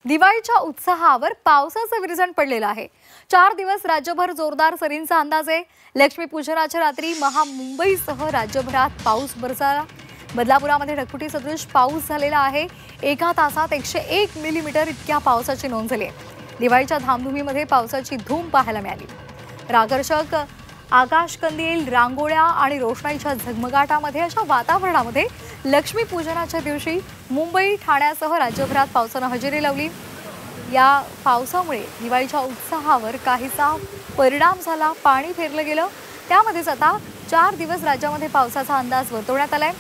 दिवाळीच्या उत्साहावर पावसाचं विरजण पडलेलं आहे। 4 दिवस राज्यभर जोरदार सरींचा अंदाज आहे। लक्ष्मीपूजनाच्या रात्री मुंबईसह राज्यभरात पाऊस बरसला। बदलापुरामध्ये ढगफुटी सदृश पाऊस झालेला आहे। एका तासात 101 मिलीमीटर इतक्या पावसाची नोंद झाली आहे। दिवाळीच्या धामधुमीमध्ये पावसाची धूम पाहायला मिळाली। आकर्षक आकाशकंदील, रांगोळ्या आणि रोषणाईच्या झगमगाटामध्ये अशा वातावरणामध्ये लक्ष्मीपूजनाच्या दिवशी मुंबई, ठाण्यासह राज्यभरात पावसाने हजेरी लावली। या पावसामुळे दिवाळीच्या उत्साहावर काहीसा परिणाम झाला। पाणी फेरलं गेलं। त्यामध्येच आता 4 दिवस राज्यामध्ये पावसाचा अंदाज वर्तवण्यात आलाय।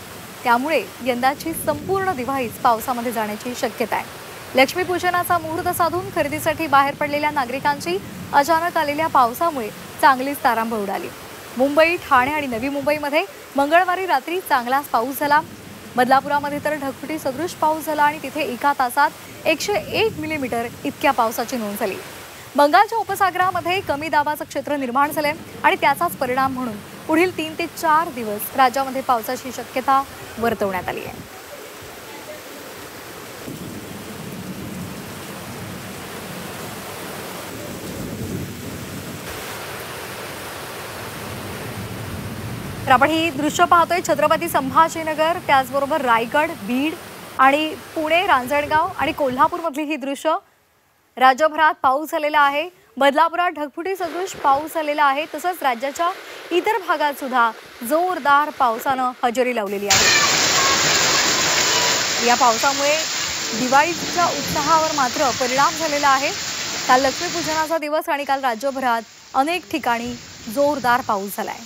त्यामुळे यंदाची संपूर्ण दिवाळी पावसामध्ये जाण्याची शक्यता आहे। लक्ष्मीपूजनाचा मुहूर्त साधून खरेदीसाठी बाहेर पडलेल्या नागरिकांची अचानक आलेल्या पावसामुळे चांगलीच तारांबळ उडाली। मुंबई, ठाणे आणि नवी मुंबईमध्ये मंगळवारी रात्री चांगलाच पाऊस झाला। बदलापुरामध्ये तर ढगफुटी सदृश पाऊस झाला आणि तिथे एका तासात 101 मिलीमीटर इतक्या पावसाची नोंद झाली। बंगालच्या उपसागरामध्ये कमी दाबाचं क्षेत्र निर्माण झाले आणि त्याचाच परिणाम म्हणून पुढील 3 ते 4 दिवस राज्यामध्ये पावसाची शक्यता वर्तवण्यात आली आहे। तर आपण ही दृश्य पाहतोय छत्रपती संभाजीनगर, त्याचबरोबर रायगड, बीड आणि पुणे, रांजणगाव आणि कोल्हापूरमधली ही दृश्य। राज्यभरात पाऊस झालेला आहे। बदलापुरात ढगफुटी सदृश पाऊस झालेला आहे। तसंच राज्याच्या इतर भागात सुद्धा जोरदार पावसानं हजेरी लावलेली आहे। या पावसामुळे दिवाळीच्या उत्साहावर मात्र परिणाम झालेला आहे। काल लक्ष्मीपूजनाचा दिवस आणि काल राज्यभरात अनेक ठिकाणी जोरदार पाऊस झालाय।